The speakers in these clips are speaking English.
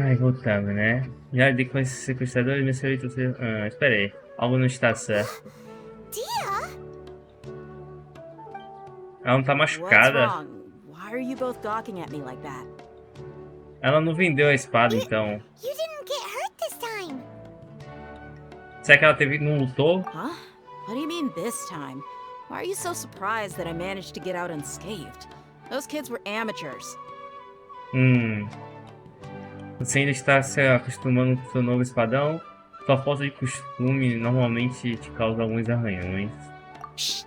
Ai, voltamos, né? Já de com esse sequestrador, me senhorita. Espera aí. Algo não está certo. Dia? Ela não tá What's machucada. wrong? Why are you both gawking at me like that? Ela não vendeu a espada, então. You didn't get hurt this time. Será que ela teve, não lutou? Huh? What do you mean this time? Why are you so surprised that I managed to get out unscathed? Those kids were amateurs. Você ainda está se acostumando com seu novo espadão? Sua falta de costume normalmente te causa alguns arranhões. Shh!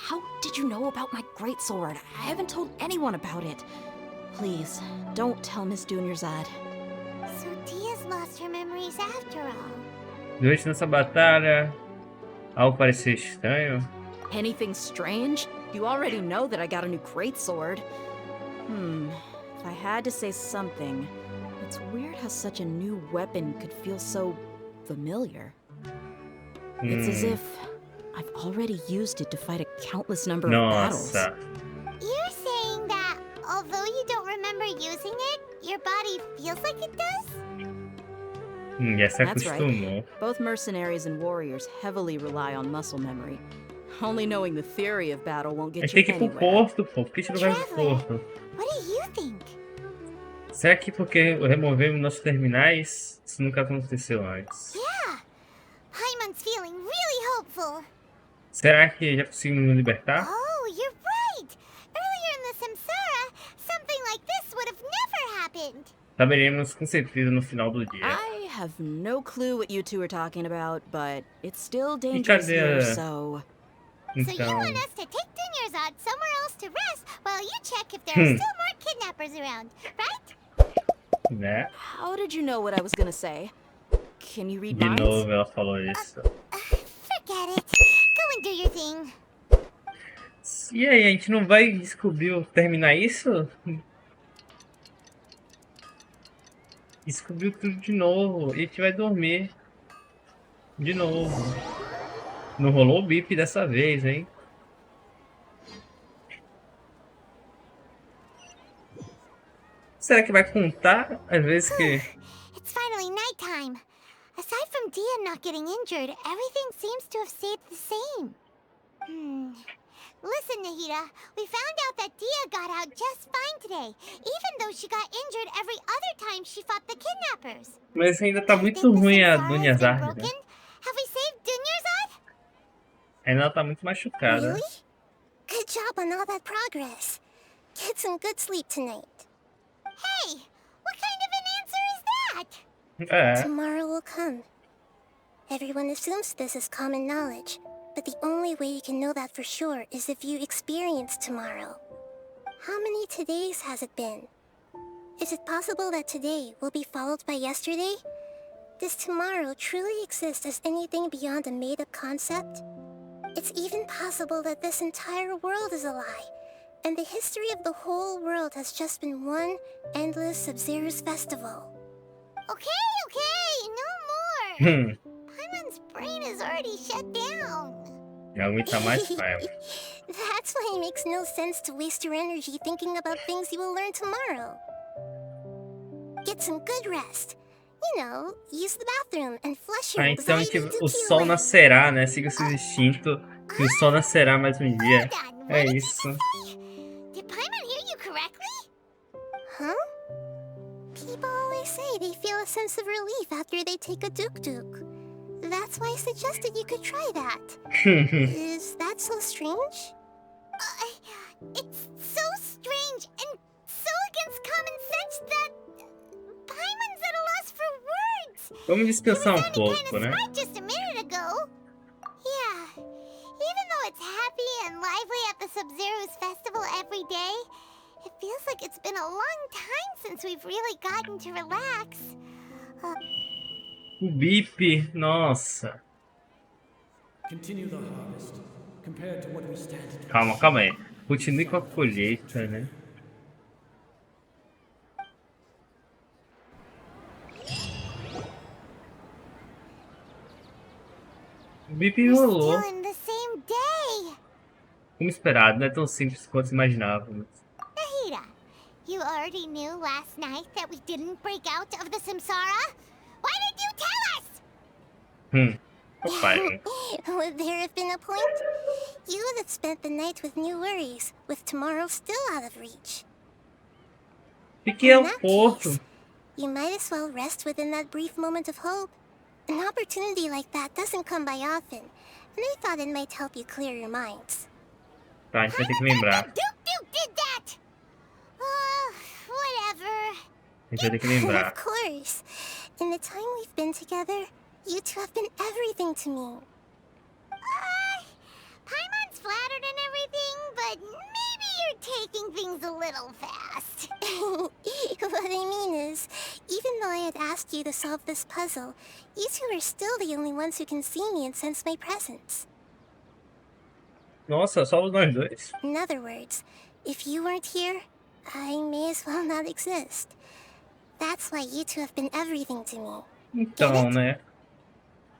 How did you know about my greatsword? I haven't told anyone about it. Please, don't tell Miss Dunyarzad. So Dia's lost her memories after all. Durante nossa batalha, algo pareceu estranho. Anything strange? You already know that I got a new greatsword. If I had to say something, it's weird how such a new weapon could feel so familiar. It's as if I've already used it to fight a countless number of battles. Nossa. You're saying that although you don't remember using it, your body feels like it does? Já se That's acostumou. right. Both mercenaries and warriors heavily rely on muscle memory. Only knowing the theory of battle won't A get gente you tem que ir pro anywhere. porto, pô. Por que a gente não vai pro porto? What do you think? Será que porque removemos nossos terminais, isso nunca aconteceu antes? Yeah. Paimon's feeling really hopeful. Será que já conseguimos nos libertar? Oh, you're right. Earlier in the Samsara, something like this would have never happened. Saberemos com certeza no final do dia. I have no clue what you two are talking about, but it's still E dangerous cadê here, a... so... So you Então... want us to take Dunyarzad somewhere else to rest while you check if there are still more kidnappers around, right? Né? How did you know what I was gonna say? Can you read De minds? novo ela falou isso. Forget it. Go and do your thing. E aí, a gente não vai descobrir, terminar isso? Descobriu tudo de novo. E a gente vai dormir. De novo. Não rolou o bip dessa vez, hein? Será que vai contar as vezes que... It's finally nighttime. Aside from Dia not getting injured, everything seems to have stayed the same. Listen, Nahida, we found out that Dia got out just fine today, even though she got injured every other time she fought the kidnappers. Mas ainda tá I muito think the ruim a Samsara has been Dunyarzad, né? broken. Have we saved Dunyarzad? Ainda ela tá muito machucada. Really? Good job on all that progress. Get some good sleep tonight. Hey, what kind of an answer is that? É. Tomorrow will come. Everyone assumes this is common knowledge, but the only way you can know that for sure is if you experience tomorrow. How many todays has it been? Is it possible that today will be followed by yesterday? Does tomorrow truly exist as anything beyond a made-up concept? It's even possible that this entire world is a lie, and the history of the whole world has just been one endless Sabzeruz festival. Okay, no more! Paimon's brain is already shut down. Já aguenta mais raiva. That's why it makes no sense to waste your energy thinking about things you will learn tomorrow. Get some good rest. You know, use the bathroom and flush your Então anxiety o dookie sol away. nascerá, né? Siga seu instinto. Que o sol nascerá mais um dia. Hold on, É what did isso. you say? Did Paimon hear you correctly? Huh? People always say they feel a sense of relief after they take a duk-duk. That's why I suggested you could try that. Is that so strange? It's so strange and so against common sense that Paimon's at a loss for words. Vamos descansar um pouco, Kinda né? smart just a minute ago. Yeah, even though it's happy and lively at the Sabzeruz festival every day, it feels like it's been a long time since we've really gotten to relax. O bip, nossa. Continue the harvest. Compared to what we stand to Calma aí. Continue com a colheita, né? O bip rolou. Still in the same day. Como esperado, não é tão simples quanto imaginávamos. Nahida, you You already knew last night that we didn't break out of the samsara? Why did you tell us? Fine. Would there have been a point? You would have spent the night with new worries, with tomorrow still out of reach. O que é In o that Porto? case, you might as well rest within that brief moment of hope. An opportunity like that doesn't come by often, and I thought it might help you clear your minds. Tá, a gente vai ter que lembrar. Duke did that! Oh, whatever. A gente vai ter que lembrar. Of course. In the time we've been together, you two have been everything to me. Paimon's flattered and everything, but maybe you're taking things a little fast. What I mean is, even though I had asked you to solve this puzzle, you two are still the only ones who can see me and sense my presence. Nossa, só nós dois. In other words, if you weren't here, I may as well not exist. That's why you two have been everything to me. Então, né?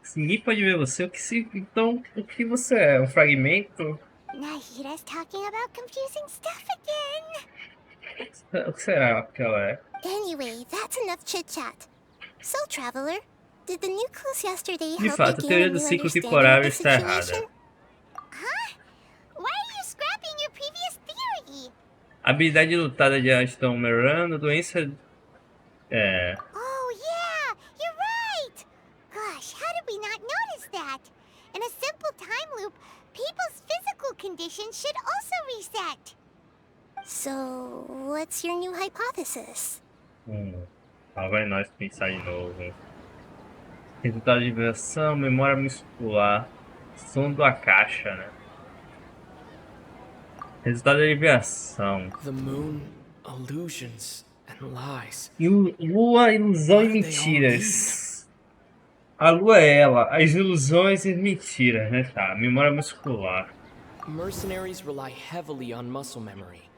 Se ninguém pode ver você, então o que você é? Um fragmento? Nahira's talking about confusing stuff again. O que será que ela é? Anyway, that's enough chit-chat. So, Traveler, did the new clues yesterday De help fato, you a gain teoria a do new ciclo understanding temporário of the está situation? errada. Huh? Why are you scrapping your previous theory? A habilidade de lutar de Aston Miranda, doença... Oh, yeah, you're right! Gosh, how did we not notice that? In a simple time loop, people's physical conditions should also reset. So, what's your new hypothesis? Agora é nós pensar de novo. Resultado de versão, memória muscular, som da caixa, né? Resultado de aliviação. The moon, illusions and lies. Lua, ilusão e mentiras. A lua é ela, as ilusões e mentiras, né? Tá, memória muscular. Mercenaries rely heavily on muscle memory,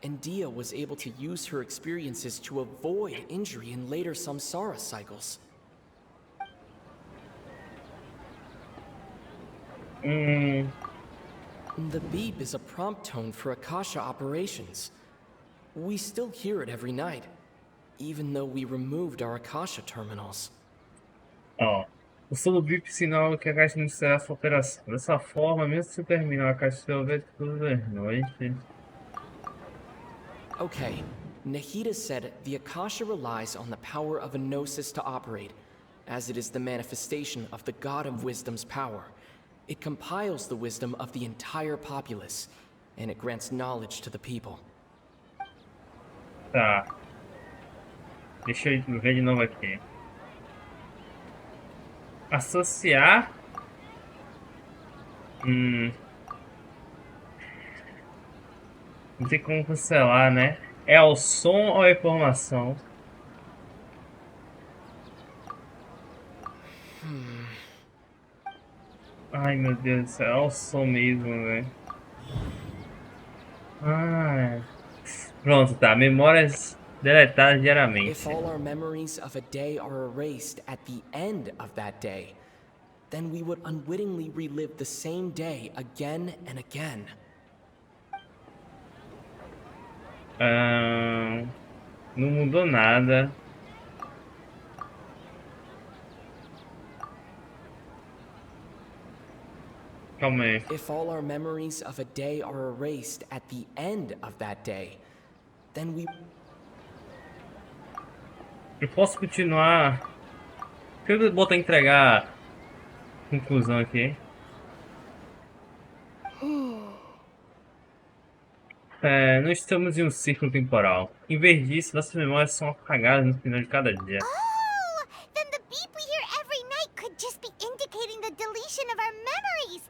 and Dia was able to use her experiences to avoid injury in later samsara cycles. The beep is a prompt tone for Akasha operations. We still hear it every night, even though we removed our Akasha terminals. Ó, o som do bip sinal que a caixa não será sua operação. Dessa forma, mesmo se terminar a caixa de houver todas as noites. Okay, Nahida said the Akasha relies on the power of a gnosis to operate, as it is the manifestation of the God of Wisdom's power. It compiles the wisdom of the entire populace, and it grants knowledge to the people. Tá. Deixa eu ver de novo aqui. Associar. Não tem como cancelar, né? É ao som ou à informação? Ai meu Deus do céu, é o som mesmo, velho. Pronto, tá. Memórias deletadas diariamente. If all our memories of a day are erased at the end of that day, then we would unwittingly relive the same day again and again. Não mudou nada. Calma aí. If all our memories of a day are erased at the end of that day, then we... Eu posso continuar. Deixa eu botar entregar conclusão aqui. Não estamos em um círculo temporal. Em vez disso, nossas memórias são apagadas no final de cada dia. Oh, then the beep we hear every night could just be indicating the deletion of our memories.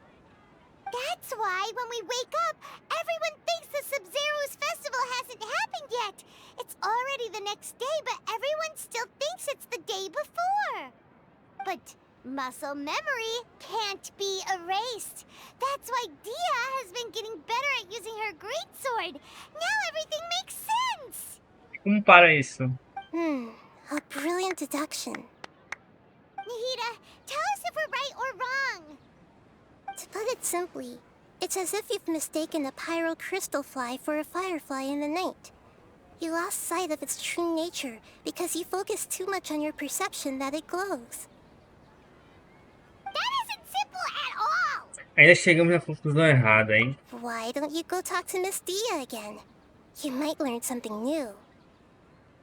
That's why when we wake up, everyone thinks the Sabzeru's festival hasn't happened yet. It's already the next day, but everyone still thinks it's the day before. But muscle memory can't be erased. That's why Dia has been getting better at using her greatsword. Now everything makes sense. Como para isso? A brilliant deduction. Nahida, tell us if we're right or wrong. To put it simply, it's as if you've mistaken a pyro crystal fly for a firefly in the night. You lost sight of its true nature because you focused too much on your perception that it glows. That isn't simple at all! Ainda chegamos na conclusão errada, hein? Why don't you go talk to Miss Dia again? You might learn something new.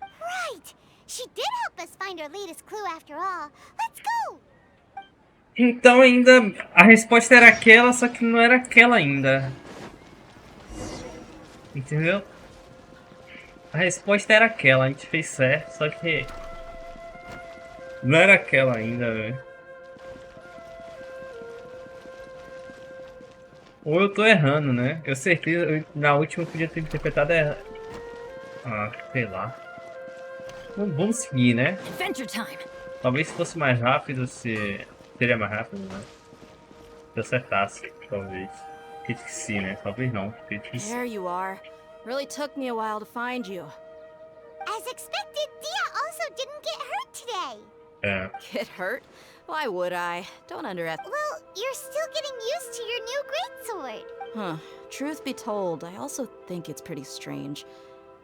Right! She did help us find our latest clue after all. Let's go! Então ainda a resposta era aquela, só que não era aquela ainda. Entendeu? A resposta era aquela, a gente fez certo, só que não era aquela ainda, velho. Ou eu tô errando, né? Eu certeza, na última eu podia ter interpretado errado. Ah, sei lá. Vamos seguir, né? Adventure time. Talvez se fosse mais rápido, seria mais rápido, né? Se eu acertasse, talvez. Acredito que sim, né? Talvez não. Acredito que sim. There you are. Really took me a while to find you. As expected, Dia also didn't get hurt today. É. Get hurt? Why would I? Don't underestimate. Well, you're still getting used to your new greatsword. Huh. Truth be told, I also think it's pretty strange.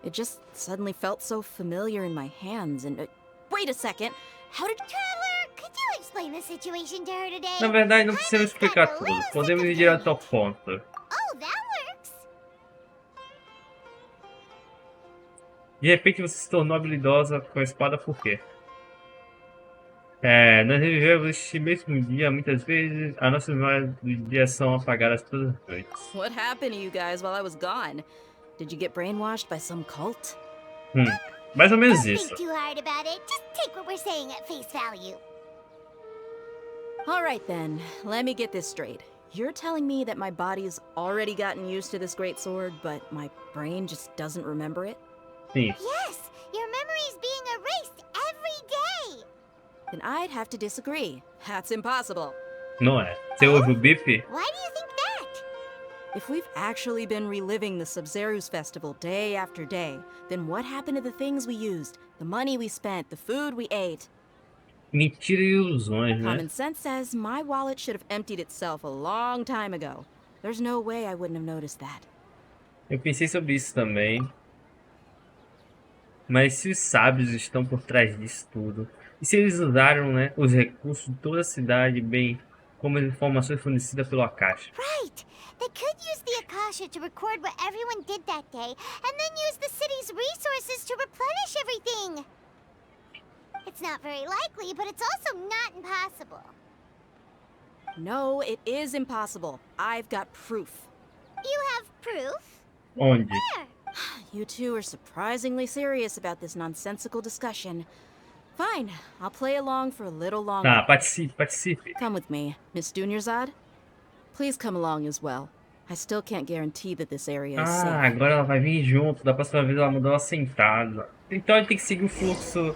It just suddenly felt so familiar in my hands and... wait a second! How did... Traveler, could you explain the situation to her today? Na verdade, não precisamos explicar tudo. Podemos ir direto ao ponto. Oh, that works. De repente você se tornou habilidosa com a espada por quê? Nós revivemos este mesmo dia muitas vezes. As nossas memórias do dia são apagadas todas as noites. What happened to you guys while I was gone? Did you get brainwashed by some cult? Mais ou menos Don't isso. think too hard about it. Just take what we're saying at face value. Alright then, let me get this straight. You're telling me that my body's already gotten used to this great sword, but my brain just doesn't remember it? Sim. Yes, your memory's being erased every day. Then I'd have to disagree. That's impossible. Não é. Você ouve o bip? Why do you think that? If we've actually been reliving the Sabzeruz festival day after day, then what happened to the things we used, the money we spent, the food we ate? Mentira e ilusões, né? Common sense says my wallet should have emptied itself a long time ago. There's no way I wouldn't have noticed that. Eu pensei sobre isso também. Mas se os sábios estão por trás disso tudo, e se eles usaram, né, os recursos de toda a cidade, bem como as informações fornecidas pelo Akasha? Right. They could use the Akasha to record what everyone did that day, and then use the city's resources to replenish everything. It's not very likely, but it's also not impossible. No, it is impossible. I've got proof. You have proof? Onde? Where? You two are surprisingly serious about this nonsensical discussion. Fine, I'll play along for a little longer. Tá, participe. Come with me, Miss Dunyarzad. Please come along as well. I still can't guarantee that this area is Ah, safe. agora ela vai vir junto. Da próxima vez ela mudou ela sentada. Então ele tem que seguir o fluxo.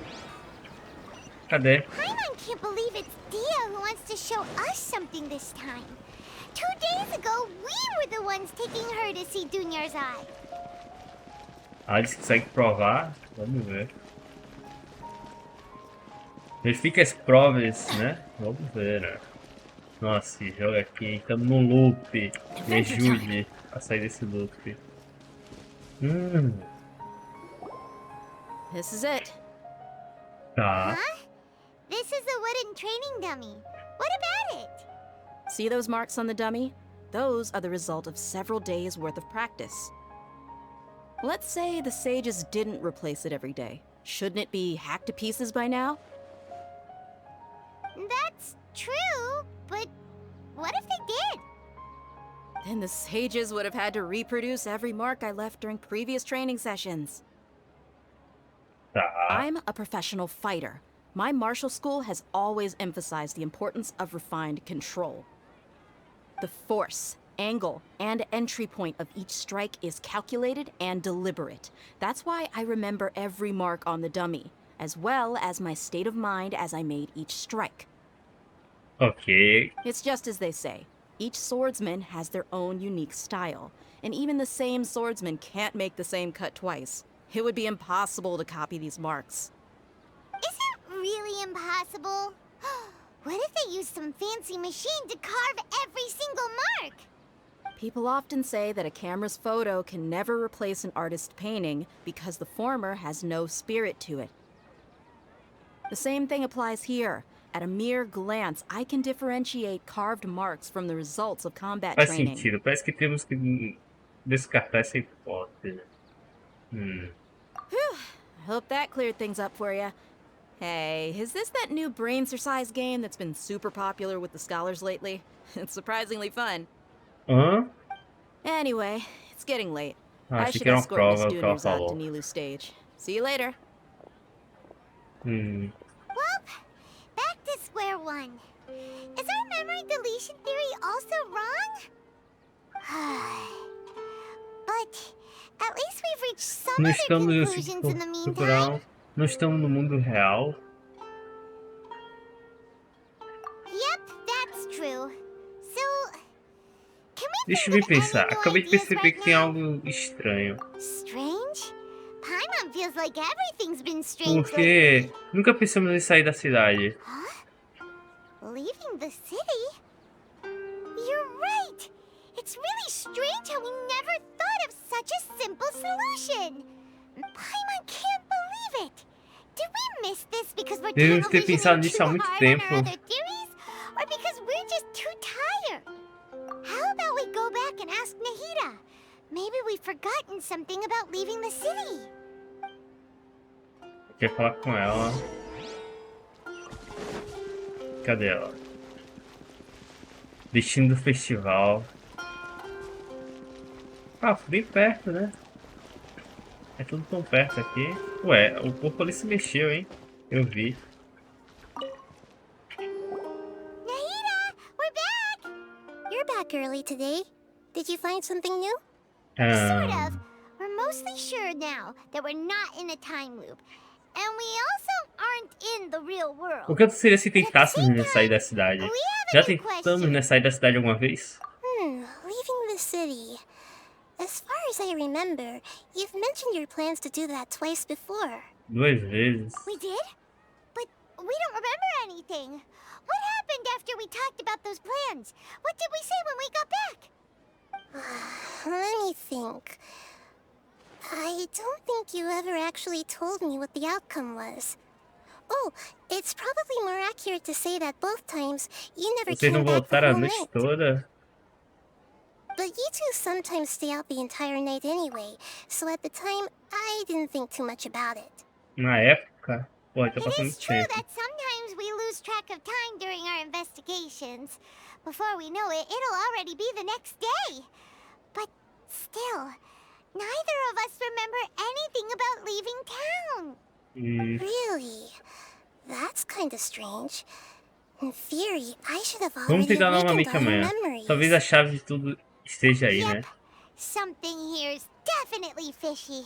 Cadê? Paimon can't believe it's Dia who wants to show us something this time. 2 days ago, we were the ones taking her to see Dunya's eye. Ah, eles conseguem provar? Vamos ver. Verifica as provas, né? Vamos ver, né? Nossa, esse jogo aqui, estamos no loop. Me ajude a sair desse loop. This is it. Tá. Huh? This is a wooden training dummy. What about it? See those marks on the dummy? Those are the result of several days' worth of practice. Let's say the sages didn't replace it every day. Shouldn't it be hacked to pieces by now? That's true, but what if they did? Then the sages would have had to reproduce every mark I left during previous training sessions. Tá. I'm a professional fighter. My martial school has always emphasized the importance of refined control. The force, angle, and entry point of each strike is calculated and deliberate. That's why I remember every mark on the dummy, as well as my state of mind as I made each strike. Ok. It's just as they say. Each swordsman has their own unique style, and even the same swordsman can't make the same cut twice. It would be impossible to copy these marks. Is it really impossible? What if they used some fancy machine to carve every single mark? People often say that a camera's photo can never replace an artist's painting because the former has no spirit to it. The same thing applies here. At a mere glance, I can differentiate carved marks from the results of combat Faz training. sentido. Parece que temos que descartar essa hipótese. Whew. I hope that cleared things up for you. Hey, is this that new brain exercise game that's been super popular with the scholars lately? It's surprisingly fun. Hã? Anyway, it's getting late. Ah, I achei should que era uma escort Miss prova o que ela Dooners out to falou. Nilu's stage. See you later. Well, back to square one. Is our memory deletion theory also wrong? But at least we've reached some Não other estamos no conclusions in the ciclo temporal. meantime. Não estamos no mundo real. Yep, that's true. So, can we Deixa think eu of pensar. any new Acabei de ideas perceber right que tem now? algo estranho. Strange? Paimon feels like everything's been strange Porque lately. nunca pensamos em sair da cidade. Huh? Leaving the city? You're right! It's really strange how we never thought of such a simple solution! Paimon can't believe it! Did we miss this because we're Devemos ter tunnel pensado visioning nisso too há muito hard tempo. on our other theories? Or because we're just too tired? How about we go back and ask Nahida? Maybe we've forgotten something about leaving the city. Quer falar com ela? Cadê ela? Destino do festival. Ah, bem perto, né? É tudo tão perto aqui. Ué, o corpo ali se mexeu, hein? Eu vi. Nahida, we're back! You're back early today. Did you find something new? Sort of. We're mostly sure now that we're not in a time loop. And we also aren't in the real world. O que seria se tentássemos sair da cidade? We have Já a new tentamos, question. né, sair da cidade alguma vez? Leaving the city. As far as I remember, you've mentioned your plans to do that twice before. 2 vezes. We did? But we don't remember anything. What happened after we talked about those plans? What did we say when we got back? Let me think. I don't think you ever actually told me what the outcome was. Oh, it's probably more accurate to say that both times you never Vocês came não back the voltaram a whole noite night. toda? But you two sometimes stay out the entire night anyway, so at the time, I didn't think too much about it. Na época? Pô, tá It passando is muito true tempo. that sometimes we lose track of time during our investigations. Before we know it, it'll already be the next day. But still, neither of us remember anything about leaving town. Really? That's kinda strange. In theory, I should have Vamos already tentar awakened novamente all our amanhã. memories. Talvez a chave de tudo esteja aí, né? Yep. Something here's definitely fishy.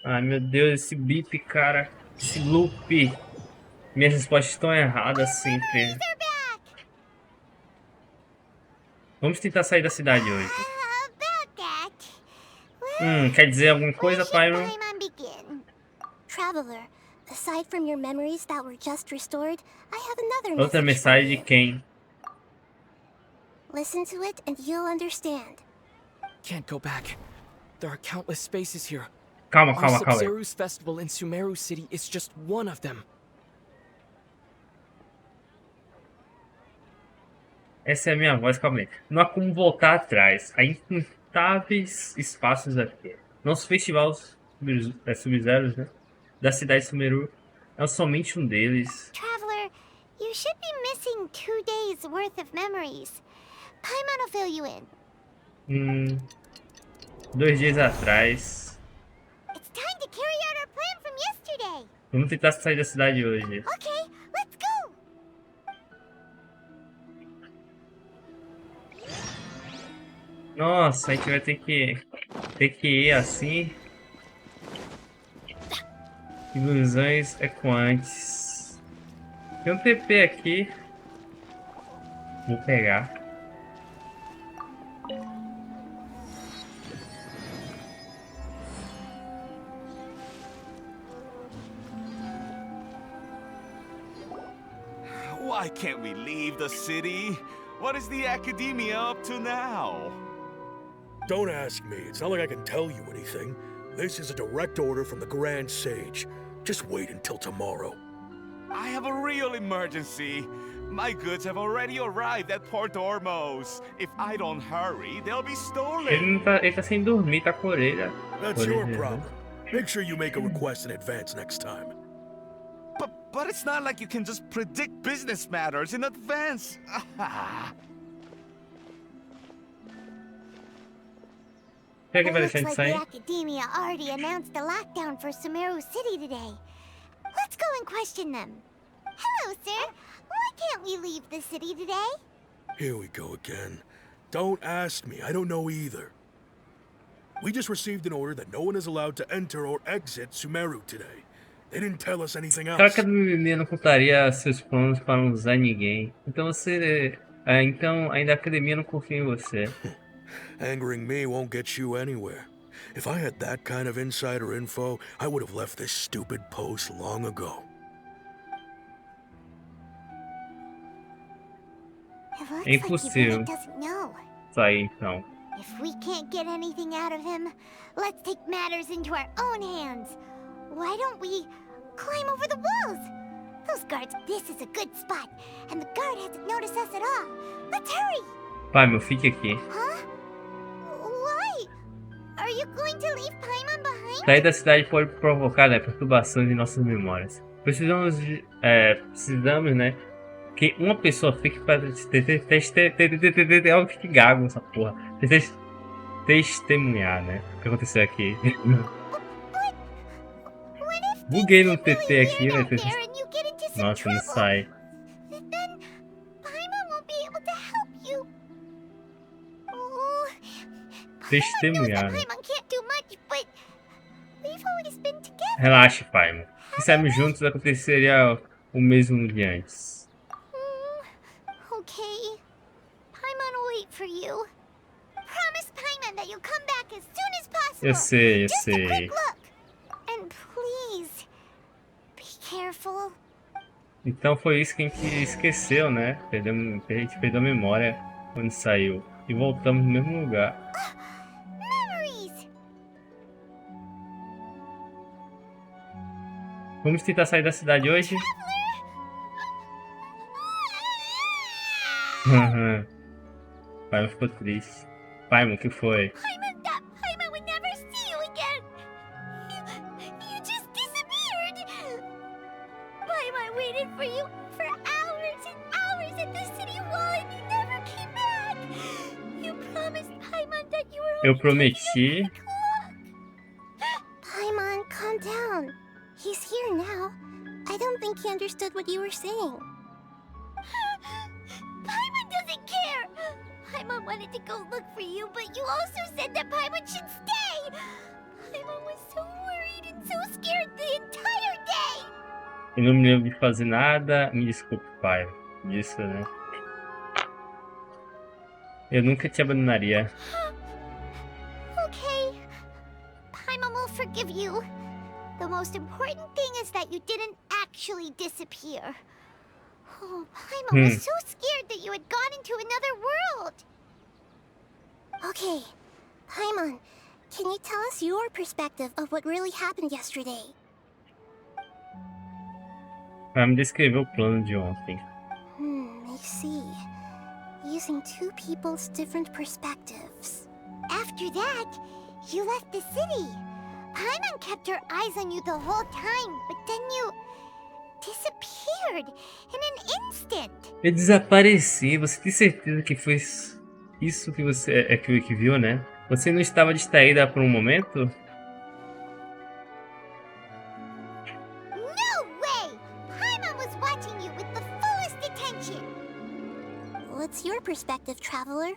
Ai meu Deus, esse bip, cara. Esse loop. Minhas respostas estão erradas sempre. They're back! Vamos tentar sair da cidade hoje. About that. Quer dizer alguma Where coisa, should Pyro? Paimon begin? Traveler, aside from your memories that were just restored, I have another Outra message for mensagem de you. quem? Listen to it and you'll understand. Can't go back. There are countless spaces here. Calma, Our calma, calma. Sabzeruz festival in Sumeru City is just one of them. Essa é a minha voz, calma aí. Não há como voltar atrás. Há incontáveis espaços aqui. Nosso festival Sub-Zeros, né? Da cidade de Sumeru é somente um deles. Traveler, you should be missing 2 days worth of memories. Paimon will fill you in. 2 dias atrás. It's time to carry out our plan from yesterday. Vamos tentar sair da cidade hoje. Okay, let's go. Nossa, a gente vai ter que ir assim. Ilusões Ecoantes. Tem um TP aqui. Vou pegar. Why can't we leave the city? What is the academia up to now? Don't ask me. It's not like I can tell you anything. This is a direct order from the Grand Sage. Just wait until tomorrow. I have a real emergency. My goods have already arrived at Port Ormos. If I don't hurry, they'll be stolen. Ele tá sem dormir, tá com a orelha. That's your problem. Make sure you make a request in advance next time. But it's not like you can just predict business matters in advance. Será que vai It deixar looks de like sair? the academia already announced the lockdown for Sabzeru City today. Let's go and question them. Hello, sir. Why can't we leave the city today? Here we go again. Don't ask me. I don't know either. We just received an order that no one is allowed to enter or exit Sumeru today. They didn't tell us anything Será else. que a academia não contaria seus planos para não usar ninguém? Então você... então ainda a academia não confia em você. Angering me won't get you anywhere. If I had that kind of insider info, I would have left this stupid post long ago. It looks É impossível like he really doesn't know. sair então. If we can't get anything out of him, let's take matters into our own hands. Why don't we climb over the walls? Those guards, this is a good spot, and the guard hasn't noticed us at all. Let's hurry! Pai, meu, fique aqui. Huh? Why? Are you going to leave Paimon behind? Sair da cidade pode provocar, né, perturbações em nossas memórias. Precisamos, né, que uma pessoa fique para algo que gago essa porra. Testemunhar, né, o que aconteceu aqui. Buguei no TT aqui, né? Nossa, não sai. Then Paimon won't be able to help you. Oh, Testemunhar. Paimon can't do much, but we've always been together. Relaxe, pai. Se sairmos juntos, aconteceria o mesmo de antes. Okay. Paimon will wait for you. Promise Paimon that you'll come back as soon as possible. Eu sei, eu Just a sei. quick look. And please, be careful. Então foi isso que a gente esqueceu, né? A gente perdeu a memória quando saiu. E voltamos no mesmo lugar. Memories. Vamos tentar sair da cidade hoje? Pai, ficou triste. Pai, o que foi? Paimon would never see you again. You just disappeared. Paimon waited for you for hours and hours at the city wall and you never came back. You promised Paimon that you were Eu prometi. Paimon, calm down. He's here now. I don't think he understood what you were saying. Paimon doesn't care. Paimon wanted to go look for you, but you also said that Paimon should stay. Paimon was so worried and so scared the entire day. Eu não me lembro de fazer nada. Me desculpe, pai. Disso, né? Eu nunca te abandonaria. Okay. Paimon will forgive you. The most important thing is that you didn't actually disappear. Oh, Paimon was so scared that you had gone into another world. Okay, Paimon, can you tell us your perspective of what really happened yesterday? Vai me descrever o plano de ontem. I see. Using two people's different perspectives. After that, you left the city. Paimon kept her eyes on you the whole time, but then you disappeared in an instant. Eu desapareci. Você tem certeza que foi isso que você que viu, né? Você não estava distraída por um momento? No way! Paimon was watching you with the fullest attention. What's your perspective, traveler?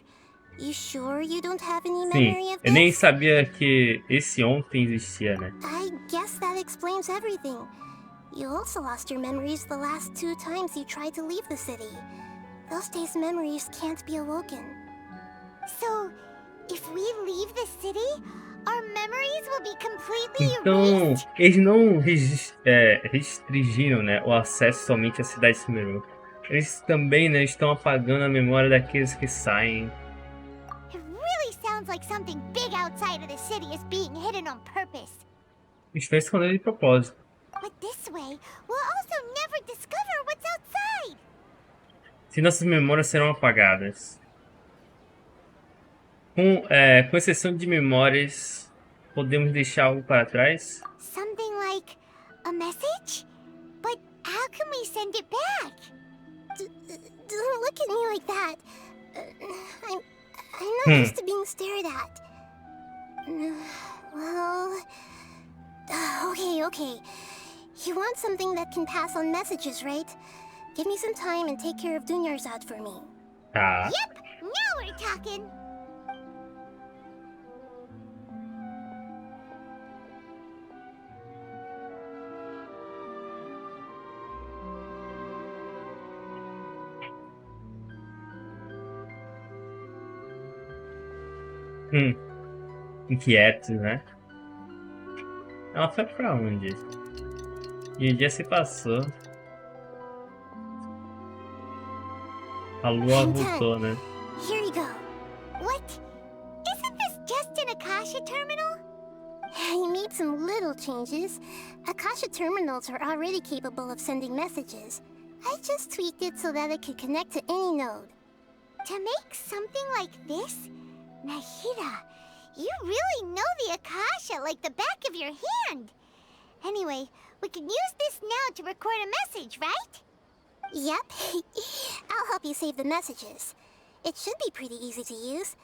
You sure you don't have any memory Sim, of eu nem this? sabia que esse ontem existia, né? I guess that explains everything. You also lost your memories the last 2 times you tried to leave the city. Those days' memories can't be awoken. So, if we leave the city, our memories will be completely Então, erased? eles não restringiram, né, o acesso somente à cidade de Sumeru. Eles também, né, estão apagando a memória daqueles que saem. It really sounds like something big outside of the city is being hidden on purpose. Estão escondendo de propósito. But this way, we'll also never discover what's outside. Se nossas memórias serão apagadas. Com exceção de memórias, podemos deixar algo para trás? Something like a message? But how can we send it back? Don't look at me like that. I'm not used to being stared at. Well, okay. You want something that can pass on messages, right? Give me some time and take care of Dunyarzad for me. Tá. Yep, now we're talking. Inquietos, né? Ela foi pra onde? E o dia se passou. A lua voltou, né? Here you go. What? Isn't this just an Akasha terminal? I made some little changes. Akasha terminals are already capable of sending messages. I just tweaked it so that it could connect to any node. To make something like this? Nahida, you really know the Akasha like the back of your hand. Anyway, we can use this now to record a message, right? Yep. I'll help you save the messages. It should be pretty easy to use.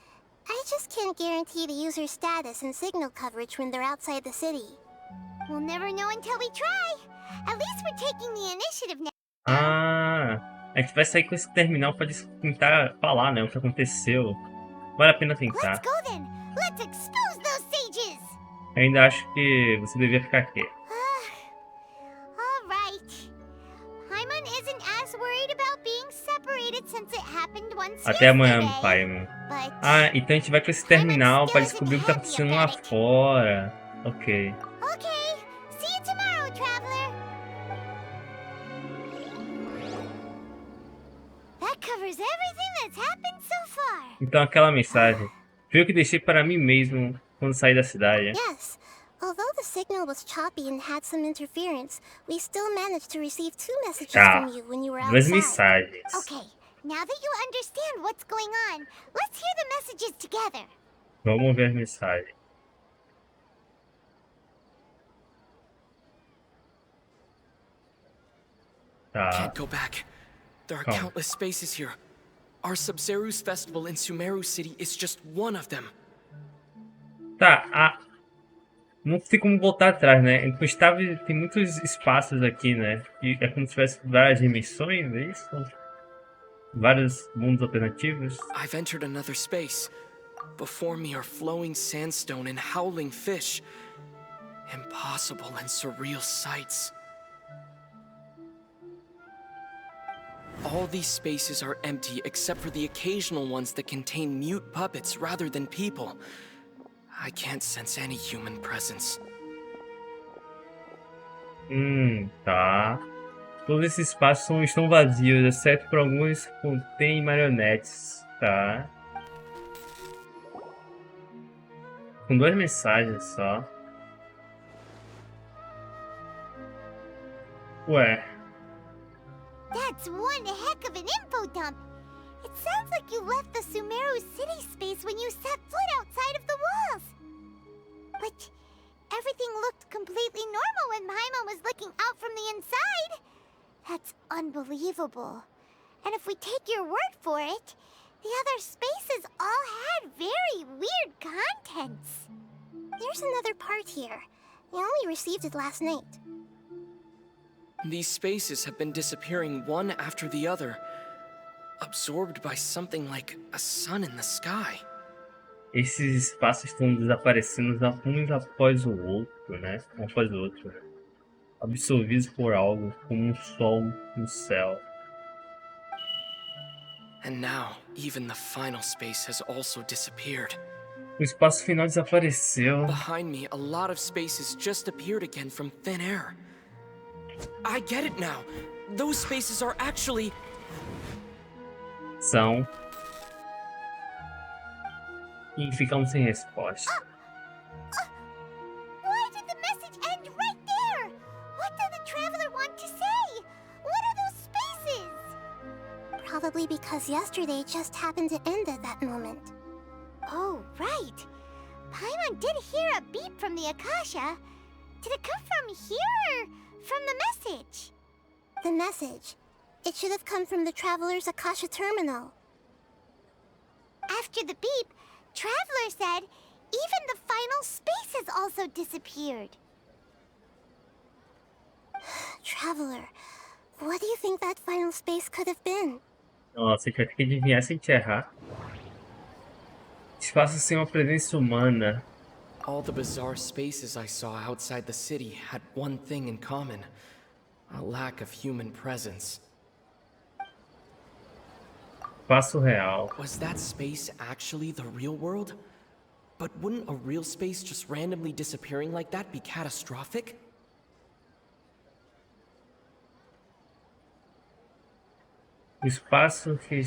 I just can't guarantee the user's status and signal coverage when they're outside the city. We'll never know until we try. At least we're taking the initiative now. Ah, a gente vai sair com esse terminal pra tentar falar, né? O que aconteceu. Vale a pena tentar. Let's go then. Let's expose those sages. Eu ainda acho que você devia ficar aqui. All right. Paimon isn't as worried about being separated since it happened once Até amanhã, yesterday, Paimon. but Ah, então a gente vai com esse terminal pra descobrir o que tá acontecendo lá fora. Ok. okay. See you tomorrow, traveler. That covers everything that's happened so far. Então aquela mensagem. Foi o que deixei para mim mesmo quando saí da cidade. Yes. Although the signal was choppy and had some interference, we still managed to receive 2 messages Tá. from you when you were Duas outside. mensagens. Okay, now that you understand what's going on, let's hear the messages together. Vamos ver as mensagens. Tá. Can't go back. There are Come. countless spaces here. Our Sabzeruz festival in Sumeru City is just one of them. Tá, não tem como voltar atrás, né? Tem muitos espaços aqui, né? E é como se tivesse várias dimensões, é isso? Vários mundos alternativos. I've entered another space. Before me are flowing sandstone and howling fish. Impossible and surreal sights. All these spaces are empty except for the occasional ones that contain mute puppets rather than people. I can't sense any human presence. Tá. Todos esses espaços estão vazios, exceto por alguns que contêm marionetes, tá? Com 2 mensagens só. Ué. That's one heck of an info dump. It sounds like you left the Sumeru city space when you set foot outside of the walls. But everything looked completely normal when Paimon was looking out from the inside. That's unbelievable. And if we take your word for it, the other spaces all had very weird contents. There's another part here. I only received it last night. These spaces have been disappearing one after the other, absorbed by something like a sun in the sky. Esses espaços estão desaparecendo uns após o outro, né? Um após o outro. Absorvidos por algo, como um sol no céu. And now, even the final space has also disappeared. O espaço final desapareceu. Behind me, a lot of spaces just appeared again from thin air. I get it now. Those spaces are actually São. E ficamos sem resposta. Why did the message end right there? What did the traveler want to say? What are those spaces? Probably because yesterday just happened to end at that moment. Oh, right. Paimon did hear a beep from the Akasha. Did it come from here or from the message? The message. It should have come from the traveler's Akasha terminal. After the beep, Traveler said even the final spaces also disappeared. Traveler, what do you think that final space could have been? Nossa, a gente vai ter que adivinhar sem te errar. Espaço sem uma presença humana. All the bizarre spaces I saw outside the city had one thing in common: a lack of human presence. Espaço real. Was that space actually the real world? But wouldn't a real space just randomly disappearing like that be catastrophic? Espaço que...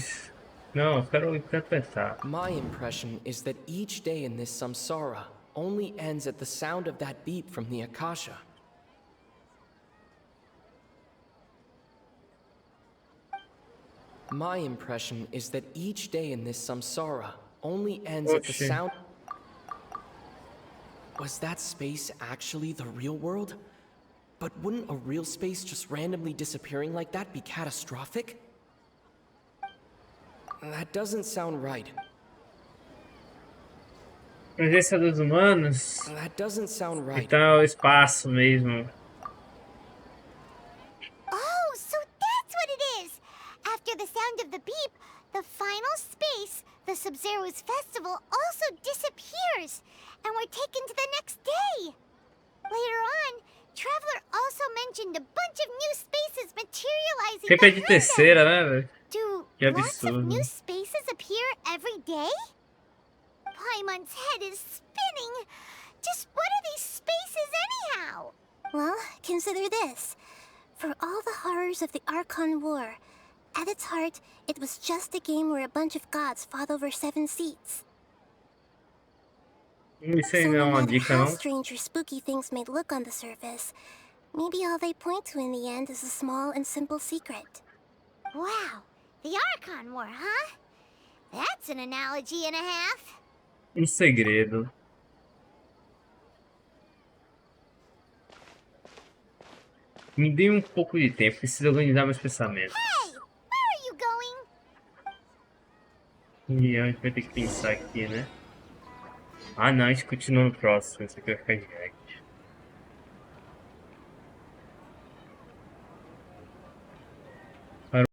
Não, eu quero interpretar. My impression is that each day in this samsara only ends at the sound of that beep from the Akasha. My impression is that each day in this samsara only ends at the sound... Was that space actually the real world? But wouldn't a real space just randomly disappearing like that be catastrophic? That doesn't sound right. Presença dos humanos? That doesn't sound right. Então é o espaço mesmo. Oh, so that's what it is! After the sound of the beep, the final space, the Sabzeruz festival, also disappears, and we're taken to the next day. Later on, Traveler also mentioned a bunch of new spaces materializing. Sempre é de terceira, né, velho? Do Que lots of absurdo. new spaces appear every day? Paimon's head is spinning. Just what are these spaces anyhow? Well, consider this. For all the horrors of the Archon War, at its heart, it was just a game where a bunch of gods fought over 7 seats. Isso aí So não é no uma matter dica, how não? strange or spooky things may look on the surface, maybe all they point to in the end is a small and simple secret. Wow, the Archon War, huh? That's an analogy and a half. Um segredo. Me dê um pouco de tempo, preciso organizar meus pensamentos. Hey, where are you going? E a gente vai ter que pensar aqui, né? Ah não, a gente continua no próximo, isso aqui vai ficar direto.